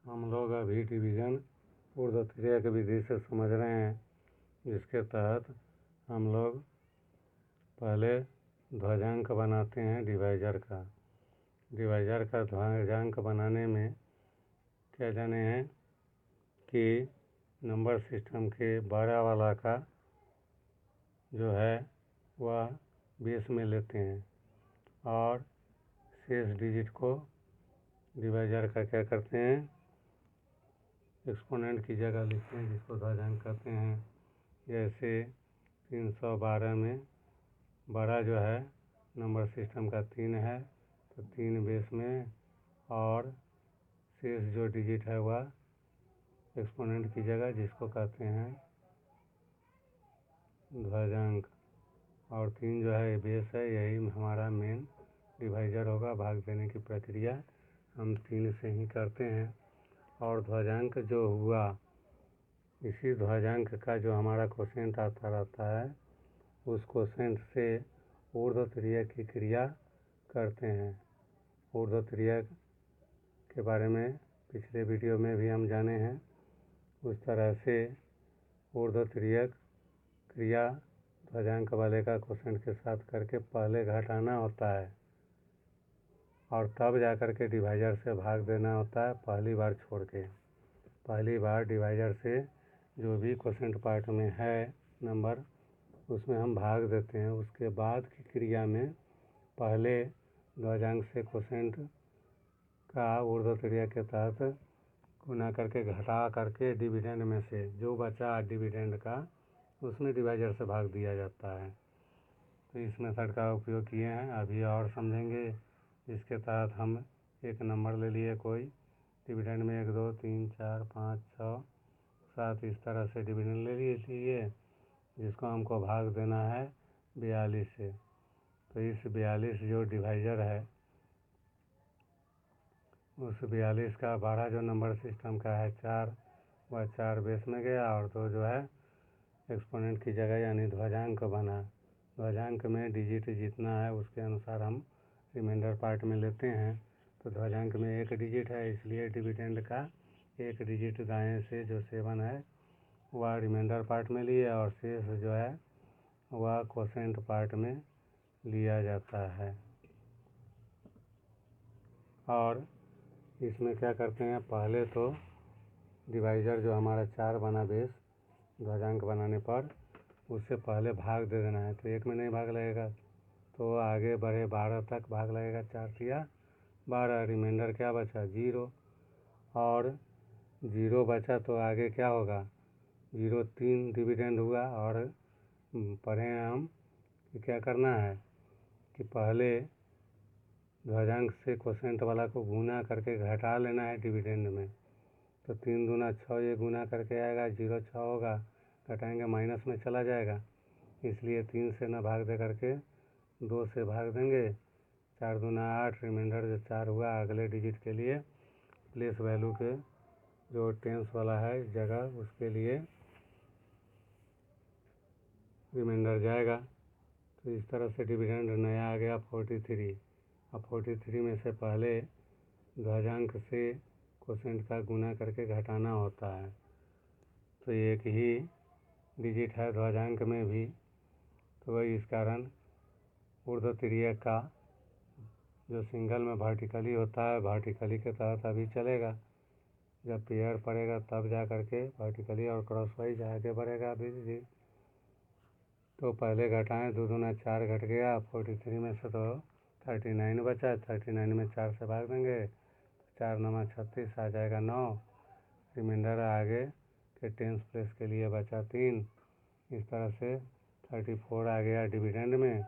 हम लोग अभी डिवीज़न ऊर्ध्वक्रियक विधि से समझ रहे हैं, जिसके तहत हम लोग पहले ध्वजांक बनाते हैं डिवाइज़र का। डिवाइज़र का ध्वजांक बनाने में क्या जाने हैं कि नंबर सिस्टम के 12 वाला का जो है वह बेस में लेते हैं और शेष डिजिट को डिवाइज़र का क्या करते हैं, एक्सपोनेंट की जगह लिखते हैं, जिसको ध्वजांक कहते हैं। जैसे 312 में बड़ा जो है नंबर सिस्टम का 3 है, तो 3 बेस में और शेष जो डिजिट है वह एक्सपोनेंट की जगह, जिसको कहते हैं ध्वजांक। और 3 जो है बेस है, यही हमारा मेन डिवाइज़र होगा। भाग देने की प्रक्रिया हम 3 से ही करते हैं। और ध्वजांक जो हुआ, इसी ध्वजांक का जो हमारा क्वोशिएंट आता रहता है, उस क्वोशिएंट से ऊर्ध्वक्रियक की क्रिया करते हैं। ऊर्ध्वक्रियक के बारे में पिछले वीडियो में भी हम जाने हैं। उस तरह से ऊर्ध्वक्रियक क्रिया ध्वजांक वाले का क्वोशिएंट के साथ करके पहले घटाना होता है और तब जाकर के डिवाइज़र से भाग देना होता है, पहली बार छोड़ के। पहली बार डिवाइज़र से जो भी क्वोशिएंट पार्ट में है नंबर, उसमें हम भाग देते हैं। उसके बाद की क्रिया में पहले ध्वजांक से क्वोशिएंट का ऊर्ध्वक्रिया के तहत गुना करके घटा करके डिविडेंड में से जो बचा डिविडेंड का, उसमें डिवाइज़र से भाग दिया जाता है। तो इस मेथड का उपयोग किए हैं। अभी और समझेंगे, जिसके तहत हम एक नंबर ले लिए कोई, डिविडेंड में 1 2 3 4 5 6 7 इस तरह से डिविडेंड ले लिए, जिसको हमको भाग देना है 42 से। तो इस 42 जो डिवाइज़र है, उस 42 का 12 जो नंबर सिस्टम का है 4, वह 4 बेस में गया और 2 जो है एक्सपोनेंट की जगह, यानी ध्वजांक बना। ध्वजांक में डिजिट जितना है उसके अनुसार हम रिमाइंडर पार्ट में लेते हैं। तो ध्वजांक में 1 डिजिट है, इसलिए डिविडेंड का 1 डिजिट दाएं से जो 7 है वह रिमाइंडर पार्ट में लिए, और शेष जो है वह क्वोशिएंट पार्ट में लिया जाता है। और इसमें क्या करते हैं, पहले तो डिवाइज़र जो हमारा 4 बना बेस ध्वजांक बनाने पर, उससे पहले भाग दे देना है। तो 1 में नहीं भाग लगेगा, तो आगे बढ़े 12 तक भाग लगेगा। 4 तिया 12, रिमाइंडर क्या बचा 0, और 0 बचा तो आगे क्या होगा, 0 3 डिविडेंड हुआ। और पढ़े हैं हम कि क्या करना है कि पहले ध्वजांक से क्वोशिएंट वाला को गुना करके घटा लेना है डिविडेंड में। तो 3 दूना 6, ये गुना करके आएगा, 0 6 होगा, घटाएंगे माइनस में चला जाएगा, इसलिए 3 से ना भाग दे करके 2 से भाग देंगे। 4 दूना 8, रिमाइंडर जो 4 हुआ अगले डिजिट के लिए प्लेस वैल्यू के जो टेंस वाला है इस जगह, उसके लिए रिमाइंडर जाएगा। तो इस तरह से डिविडेंड नया आ गया 43। अब 43 में से पहले ध्वजांक से क्वोशिएंट का गुना करके घटाना होता है। तो एक ही डिजिट है ध्वजांक में भी, तो वही इस कारण ऊर्ध्वक्रियक का जो सिंगल में वर्टिकली होता है, वर्टिकली के तहत अभी चलेगा। जब पेयर पड़ेगा तब जा करके वर्टिकली और क्रॉस वाइज आगे बढ़ेगा अभी। तो पहले घटाएं, 2 दूना 4 घट गया 43 में से, तो 39 बचा। 39 में 4 से भाग देंगे, 4 9 36 आ जाएगा 9। रिमाइंडर आगे के टेंस प्लेस के लिए बचा 3। इस तरह से 34 आ गया डिविडेंड में,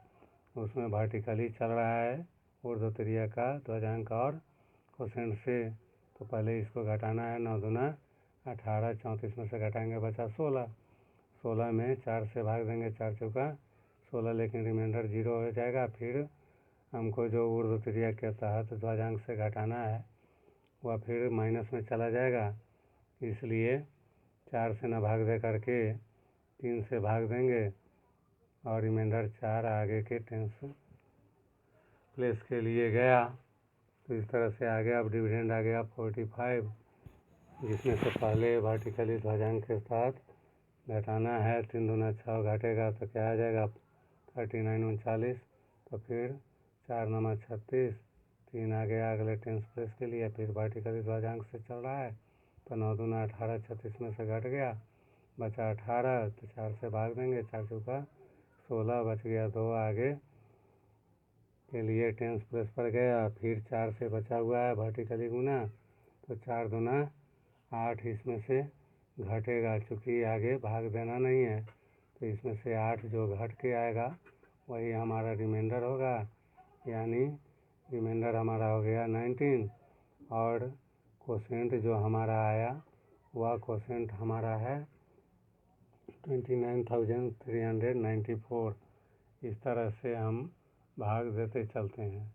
उसमें वर्टिकली चल रहा है ऊर्ध्वक्रियक का ध्वजांक और क्वोशिएंट से। तो पहले इसको घटाना है, 9 दूना 18, 34 में से घटाएंगे बचा 16। 16 में 4 से भाग देंगे, 4 चौका 16, लेकिन रिमाइंडर 0 हो जाएगा। फिर हमको जो ऊर्ध्वक्रियक के तहत ध्वजांक से घटाना है वह फिर माइनस में चला जाएगा, इसलिए 4 से न भाग दे करके 3 से भाग देंगे और रिमाइंडर 4 आगे के टेंस प्लेस के लिए गया। तो इस तरह से आ गया। अब डिविडेंड आ गया 45। जिसमें से पहले वर्टिकली ध्वजांक के साथ घटाना है। 3 दूना 6 घटेगा तो क्या आ जाएगा 39 39। तो फिर 4 नंबर 36, 3 आ गया अगले टेंस प्लेस के लिए। फिर वर्टिकली ध्वजांक से चल रहा है तो 9 दूना 18, 36 में से घट गया, बचा 18। तो 4 से भाग देंगे, 4 चौका 16 बच गया 2 आगे के लिए टेंस प्लेस पर गया। फिर 4 से बचा हुआ है वर्टिकली गुना, तो 4 दूना 8 इसमें से घटेगा, चूँकि आगे भाग देना नहीं है तो इसमें से 8 जो घट के आएगा वही हमारा रिमाइंडर होगा, यानी रिमाइंडर हमारा हो गया 19। और कोसेंट जो हमारा आया वह कोसेंट हमारा है 29,394। इस तरह से हम भाग देते चलते हैं।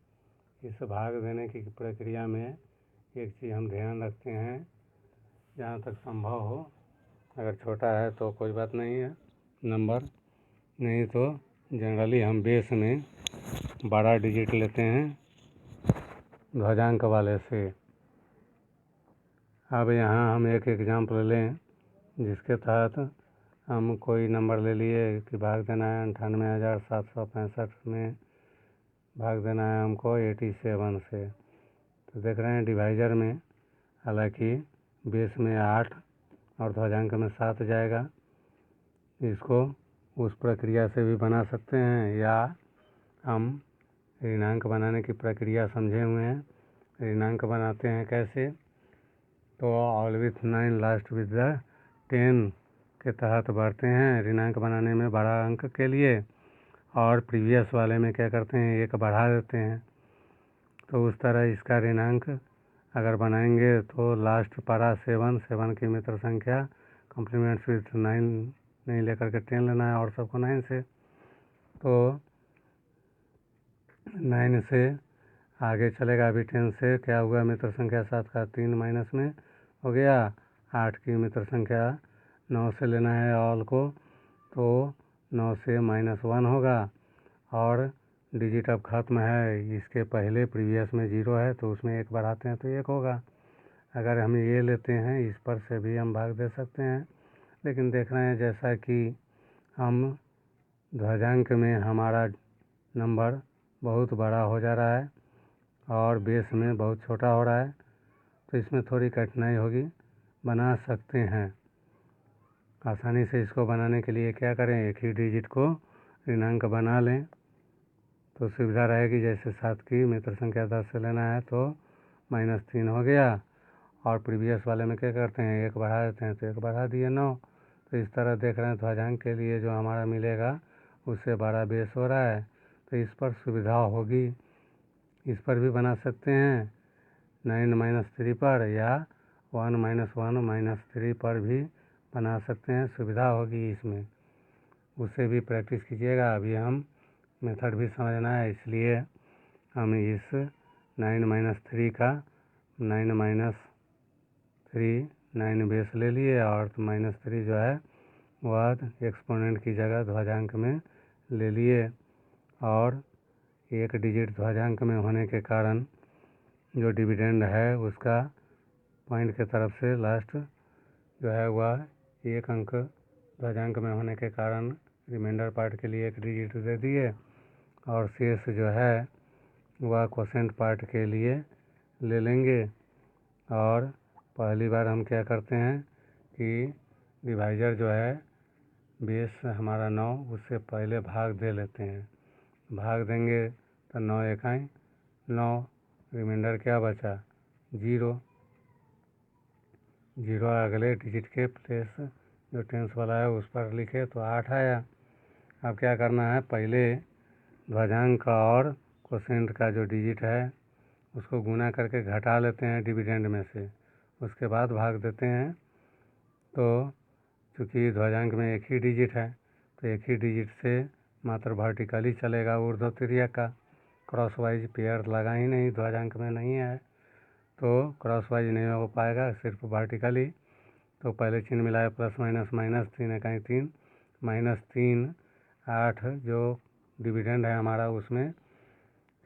इस भाग देने की प्रक्रिया में एक चीज़ हम ध्यान रखते हैं, जहाँ तक संभव हो, अगर छोटा है तो कोई बात नहीं है नंबर, नहीं तो जनरली हम बेस में बड़ा डिजिट लेते हैं ध्वजांक वाले से। अब यहाँ हम एक एग्जाम्पल लें जिसके तहत हम कोई नंबर ले लिए कि भाग देना है 98,765 में, भाग देना है हमको 87 से। तो देख रहे हैं डिवाइजर में हालांकि बेस में 8 और ध्वजांक में 7 जाएगा। इसको उस प्रक्रिया से भी बना सकते हैं, या हम ऋणांक बनाने की प्रक्रिया समझे हुए हैं। ऋणांक बनाते हैं कैसे, तो all with 9 last with the 10 के तहत बढ़ते हैं ऋणांक बनाने में बड़ा अंक के लिए, और प्रीवियस वाले में क्या करते हैं 1 बढ़ा देते हैं। तो उस तरह इसका ऋणांक अगर बनाएंगे तो लास्ट पारा 7 की मित्र संख्या कॉम्प्लीमेंट्स विथ 9 नहीं लेकर के 10 लेना है और सबको 9 से। तो 9 से आगे चलेगा, अभी 10 से क्या हुआ मित्र संख्या 7 का 3 माइनस में हो गया। 8 की मित्र संख्या 9 से लेना है ऑल को, तो 9 से -1 होगा, और डिजिट अब ख़त्म है, इसके पहले प्रीवियस में 0 है तो उसमें 1 बढ़ाते हैं तो 1 होगा। अगर हम ये लेते हैं इस पर से भी हम भाग दे सकते हैं, लेकिन देख रहे हैं जैसा कि हम ध्वजांक में हमारा नंबर बहुत बड़ा हो जा रहा है और बेस में बहुत छोटा हो रहा है, तो इसमें थोड़ी कठिनाई होगी। बना सकते हैं आसानी से। इसको बनाने के लिए क्या करें, एक ही डिजिट को ऋणांक बना लें तो सुविधा रहेगी। जैसे 7 की मित्र संख्या 10 से लेना है तो -3 हो गया, और प्रीवियस वाले में क्या करते हैं 1 बढ़ा देते हैं तो 1 बढ़ा दिए 9। तो इस तरह देख रहे हैं ध्वजांक के लिए जो हमारा मिलेगा उससे बड़ा बेस हो रहा है, तो इस पर सुविधा होगी। इस पर भी बना सकते हैं 9 - 3 पर, या 1 - 1 - 3 पर भी बना सकते हैं, सुविधा होगी इसमें। उससे भी प्रैक्टिस कीजिएगा। अभी हम मेथड भी समझना है, इसलिए हम इस 9 - 3 का 9 - 3 9 बेस ले लिए, और -3 जो है वह एक्सपोनेंट की जगह ध्वजांक में ले लिए, और एक डिजिट ध्वजांक में होने के कारण जो डिविडेंड है उसका पॉइंट के तरफ से लास्ट जो है वह 1 अंक ध्वजांक में होने के कारण रिमाइंडर पार्ट के लिए 1 डिजिट दे दिए, और शेष जो है वह क्वोशेंट पार्ट के लिए ले लेंगे। और पहली बार हम क्या करते हैं कि डिवाइजर जो है बेस हमारा 9, उससे पहले भाग दे लेते हैं। भाग देंगे तो 9 इकाई 9, रिमाइंडर क्या बचा 0। अगले डिजिट के प्लेस जो टेंस वाला है उस पर लिखे तो 8 आया। अब क्या करना है, पहले ध्वजांक और क्वोशेंट का जो डिजिट है उसको गुना करके घटा लेते हैं डिविडेंड में से, उसके बाद भाग देते हैं। तो चूँकि ध्वजांक में एक ही डिजिट है तो एक ही डिजिट से मात्र वर्टिकली चलेगा, ऊर्ध्व तिर्यक का क्रॉस वाइज पेयर लगा ही नहीं, ध्वजांक में नहीं है तो क्रॉस वाइज नहीं हो पाएगा, सिर्फ वर्टिकली। तो पहले चिन्ह मिलाए प्लस माइनस -3 इकाई 3 -3 8 जो डिविडेंड है हमारा उसमें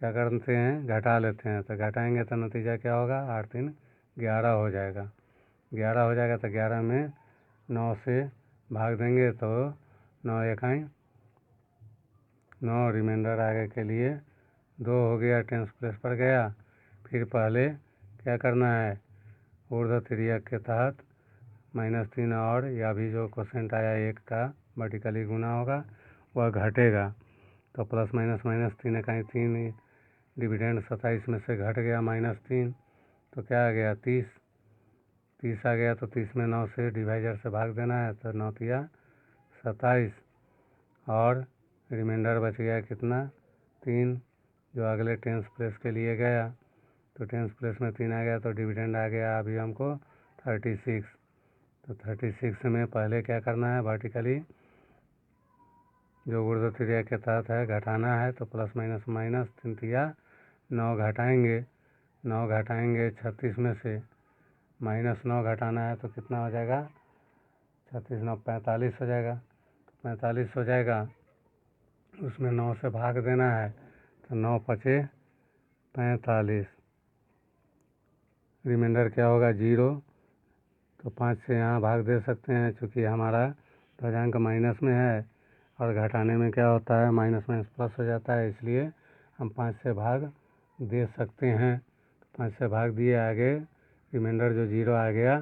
क्या करते हैं घटा लेते हैं। तो घटाएंगे तो नतीजा क्या होगा 8 3 11 हो जाएगा। 11 हो जाएगा तो 11 में 9 से भाग देंगे तो 9 इकाई 9, रिमाइंडर आगे के लिए 2 हो गया, टेंस प्लेस पर गया। फिर पहले क्या करना है, ऊर्ध्व तिर्यक के तहत -3 और या भी जो क्वोशेंट आया 1 का वर्टिकली गुना होगा वह घटेगा, तो प्लस माइनस माइनस 3 इकाई 3, डिविडेंड 27 में से घट गया -3 तो क्या आ गया 30 आ गया। तो 30 में 9 से डिवाइजर से भाग देना है तो 9 तिया 27 और रिमाइंडर बच गया कितना 3, जो अगले टेंस प्लेस के लिए गया तो टेंस प्लेस में 3 आ गया तो डिविडेंड आ गया अभी हमको 36। तो 36 में पहले क्या करना है, वर्टिकली जो ऊर्ध्व तिर्यक के तहत है घटाना है, तो प्लस माइनस माइनस 3 तिया 9 घटाएंगे, 9 घटाएंगे 36 में से -9 घटाना है तो कितना हो जाएगा 36 9 45 हो जाएगा, तो 45 हो जाएगा, उसमें 9 से भाग देना है तो 9 पचे 45, रिमाइंडर क्या होगा 0, तो 5 से यहाँ भाग दे सकते हैं चूँकि हमारा ध्वजांक माइनस में है और घटाने में क्या होता है माइनस माइनस प्लस हो जाता है, इसलिए हम 5 से भाग दे सकते हैं। तो 5 से भाग दिए, आगे रिमाइंडर जो 0 आ गया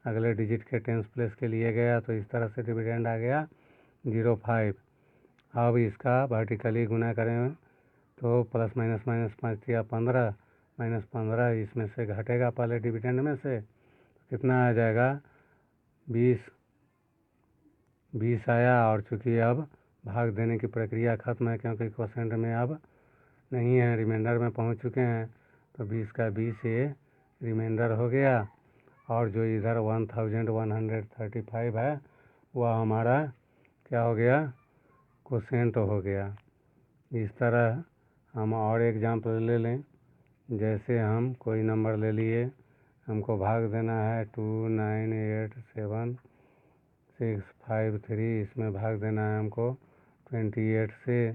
अगले डिजिट के टेंस प्लेस के लिए गया तो इस तरह से डिविडेंड आ गया 0.5। अब इसका वर्टिकली गुना करें तो प्लस माइनस माइनस 5 तिया 15 -15 इसमें से घटेगा पहले डिविडेंड में से, तो कितना आ जाएगा 20 आया। और चूँकि अब भाग देने की प्रक्रिया खत्म है क्योंकि क्वोशेंट में अब नहीं है, रिमाइंडर में पहुंच चुके हैं, तो 20 का 20 ये रिमाइंडर हो गया और जो इधर 1135 है वह हमारा क्या हो गया क्वोशेंट हो गया। इस तरह हम और एग्जाम्पल ले लें, जैसे हम कोई नंबर ले लिए, हमको भाग देना है 2 9 8 7 6 5 3, इसमें भाग देना है हमको 28 से,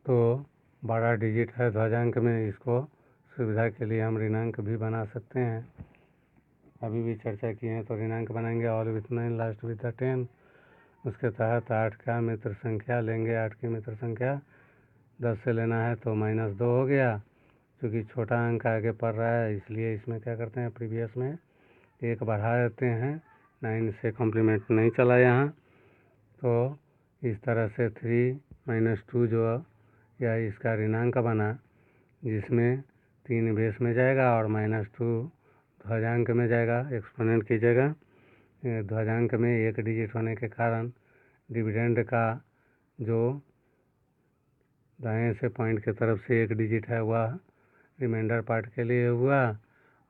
तो बड़ा डिजिट है ध्वजांक में, इसको सुविधा के लिए हम ऋणांक भी बना सकते हैं, अभी भी चर्चा किए हैं तो ऋणांक बनाएंगे ऑल विथ 9 लास्ट विथ 10। उसके तहत 8 का मित्र संख्या लेंगे, 8 की मित्र संख्या 10 से लेना है तो -2 हो गया, क्योंकि छोटा अंक आगे पड़ रहा है इसलिए इसमें क्या करते हैं प्रीवियस में 1 बढ़ा देते हैं, 9 से कॉम्प्लीमेंट नहीं चला यहाँ, तो इस तरह से 3 - 2 जो या इसका ऋणांक बना, जिसमें 3 बेस में जाएगा और -2 ध्वजांक में जाएगा एक्सपोनेंट की जगह। ध्वजांक में 1 डिजिट होने के कारण डिविडेंड का जो दाएं से पॉइंट की तरफ से 1 डिजिट है वह रिमाइंडर पार्ट के लिए हुआ,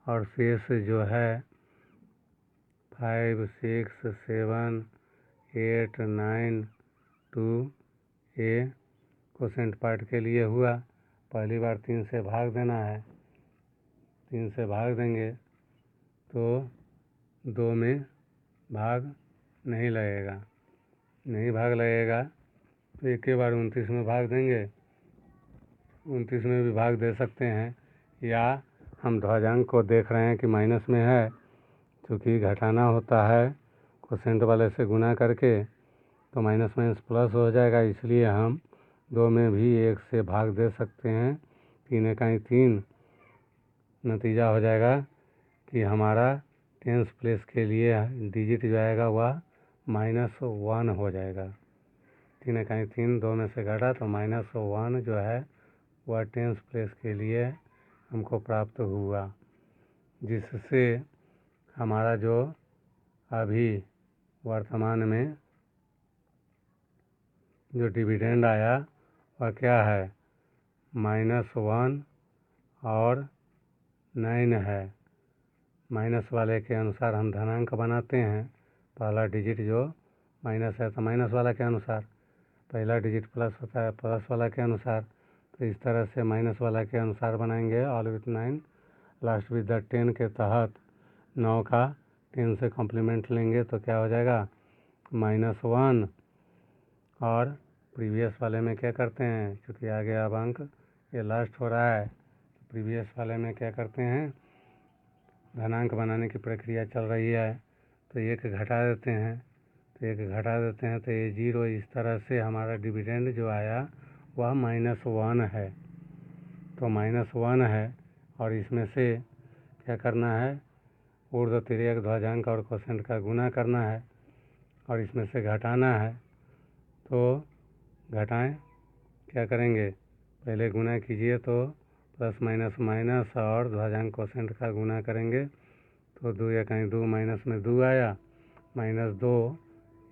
और शेष जो है 5 6 7 8 9 2 ये क्वोशेंट पार्ट के लिए हुआ। पहली बार 3 से भाग देना है, 3 से भाग देंगे तो 2 में भाग नहीं लगेगा, नहीं भाग लगेगा तो एक के बार 29 में भाग देंगे, 29 में भी भाग दे सकते हैं, या हम ध्वजांक को देख रहे हैं कि माइनस में है, क्योंकि घटाना होता है क्वोशेंट वाले से गुना करके तो माइनस माइनस प्लस हो जाएगा, इसलिए हम 2 में भी 1 से भाग दे सकते हैं, 3 इकाई 3, नतीजा हो जाएगा कि हमारा टेंस प्लेस के लिए डिजिट जो आएगा वह -1 हो जाएगा। 3 इकाई 3 2 में से घटा तो -1 जो है वह टेंस प्लेस के लिए हमको प्राप्त हुआ, जिससे हमारा जो अभी वर्तमान में जो डिविडेंड आया वह क्या है -1 और 9 है। माइनस वाले के अनुसार हम धनांक बनाते हैं, पहला डिजिट जो माइनस है तो माइनस वाला के अनुसार, पहला डिजिट प्लस होता है प्लस वाला के अनुसार, तो इस तरह से माइनस वाला के अनुसार बनाएंगे ऑल विथ 9 लास्ट विथ 10 के तहत 9 का 10 से कॉम्प्लीमेंट लेंगे तो क्या हो जाएगा -1, और प्रीवियस वाले में क्या करते हैं, क्योंकि आगे अब अंक ये लास्ट हो रहा है, तो प्रीवियस वाले में क्या करते हैं धनांक बनाने की प्रक्रिया चल रही है तो एक घटा देते हैं, तो ये 0। इस तरह से हमारा डिविडेंड जो आया वह -1 है। तो -1 है और इसमें से क्या करना है, ऊर्ध्व तिर्यक ध्वजांक और कोसेंट का गुना करना है और इसमें से घटाना है। तो घटाएं, क्या करेंगे, पहले गुना कीजिए तो प्लस माइनस माइनस और ध्वजांक कोसेंट का गुना करेंगे तो 2 या कहीं 2 माइनस में 2 आया, -2।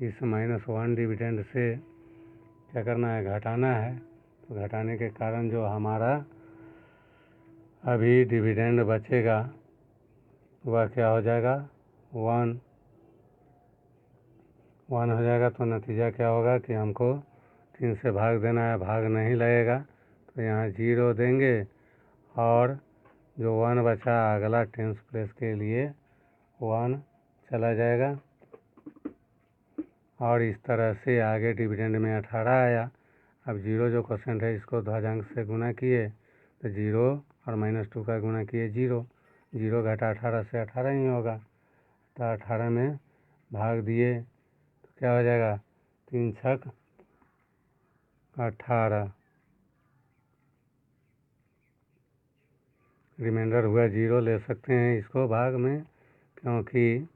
इस -1 डिविडेंड से क्या करना है, घटाना है। तो घटाने के कारण जो हमारा अभी डिविडेंड बचेगा वह क्या हो जाएगा, 1 हो जाएगा। तो नतीजा क्या होगा कि हमको 3 से भाग देना है, भाग नहीं लगेगा तो यहाँ 0 देंगे और जो 1 बचा अगला टेंस प्लेस के लिए 1 चला जाएगा और इस तरह से आगे डिविडेंड में 18 आया। अब 0 जो कोसेंट है इसको ध्वजांक से गुना किए तो 0 और -2 का गुना किए 0 घटा 18 से 18 ही होगा। तो 18 में भाग दिए तो क्या हो जाएगा, 3 छक 18, रिमाइंडर हुआ 0। ले सकते हैं इसको भाग में क्योंकि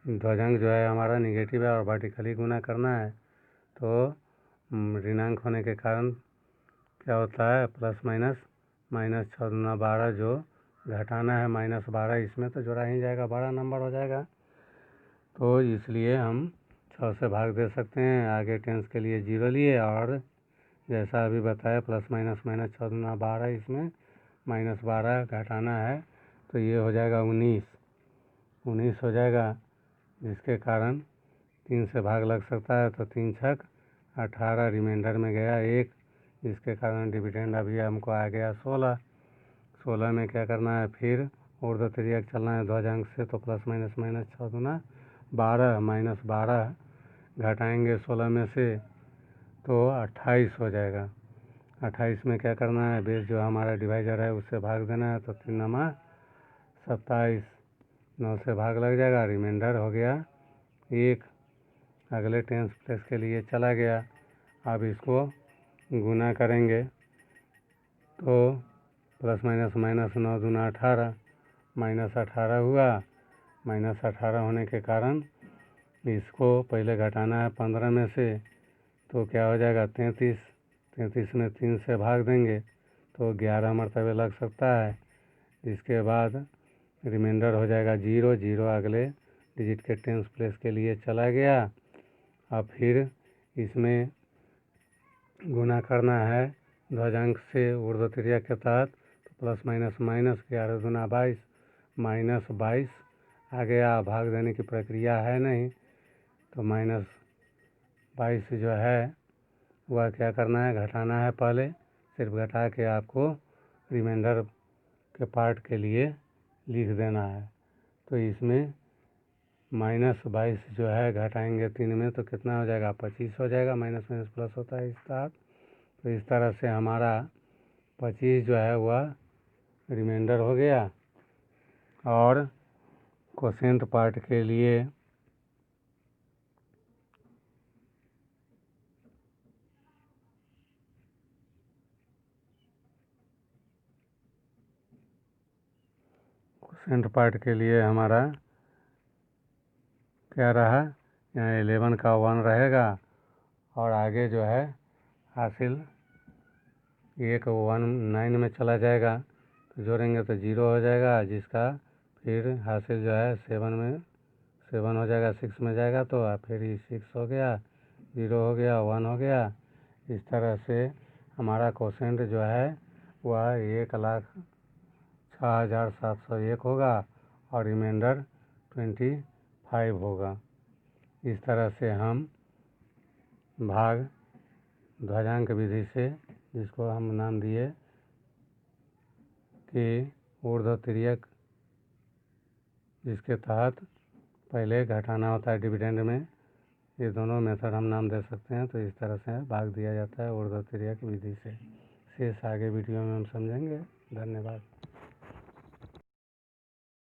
ध्वजांक जो है हमारा निगेटिव है और वर्टिकली गुना करना है तो ऋणांक होने के कारण क्या होता है, प्लस माइनस -6 दूना 12 जो घटाना है -12, इसमें तो जोड़ा ही जाएगा, बड़ा नंबर हो जाएगा। तो इसलिए हम 6 से भाग दे सकते हैं। आगे टेंस के लिए 0 लिए और जैसा अभी बताया प्लस माइनस -6 दूना 12, इसमें -12 घटाना है तो ये हो जाएगा 19 हो जाएगा, जिसके कारण 3 से भाग लग सकता है तो 3 छक 18, रिमाइंडर में गया 1, जिसके कारण डिविडेंड अभी हमको आ गया 16 में क्या करना है, फिर ऊर्ध्व तिर्यक चलना है ध्वजांक से तो प्लस माइनस -6 दूना 12 -12 घटाएंगे 16 में से तो 28 हो जाएगा। 28 में क्या करना है, बेस जो हमारा डिवाइजर है उससे भाग देना है तो 3 नमा 27, 9 से भाग लग जाएगा, रिमाइंडर हो गया 1, अगले टेंस प्लेस के लिए चला गया। अब इसको गुना करेंगे तो प्लस माइनस माइनस 9 दूना 18, -18 हुआ। -18 होने के कारण इसको पहले घटाना है 15 में से तो क्या हो जाएगा, 33 में 3 से भाग देंगे तो 11 मरतबे लग सकता है। इसके बाद रिमाइंडर हो जाएगा 0 अगले डिजिट के टेंस प्लेस के लिए चला गया। अब फिर इसमें गुना करना है ध्वजांक से ऊर्ध्व तिर्यक के तहत तो प्लस माइनस माइनस 11 दूना 22, -22 आ गया। भाग देने की प्रक्रिया है नहीं तो -22 जो है वह क्या करना है, घटाना है, पहले सिर्फ घटा के आपको रिमाइंडर के पार्ट के लिए लिख देना है। तो इसमें -22 जो है घटाएंगे 3 में तो कितना हो जाएगा, 25 हो जाएगा। माइनस माइनस प्लस होता है इस तरह। तो इस तरह से हमारा 25 जो है वह रिमाइंडर हो गया। और कोसेंट पार्ट के लिए हमारा क्या रहा, यहाँ 11 का 1 रहेगा और आगे जो है हासिल 1 1 9 में चला जाएगा तो जोड़ेंगे तो 0 हो जाएगा, जिसका फिर हासिल जो है 7 हो जाएगा, 6 में जाएगा तो फिर 6 हो गया, 0 हो गया, 1 हो गया। इस तरह से हमारा कोसेंट जो है वह 1,06,701 होगा और रिमाइंडर 25 होगा। इस तरह से हम भाग ध्वजांक विधि से, जिसको हम नाम दिए कि ऊर्ध्व तिर्यक, जिसके तहत पहले घटाना होता है डिविडेंड में, ये दोनों मेथड हम नाम दे सकते हैं। तो इस तरह से भाग दिया जाता है ऊर्ध्व तिर्यक विधि से। शेष आगे वीडियो में हम समझेंगे। धन्यवाद।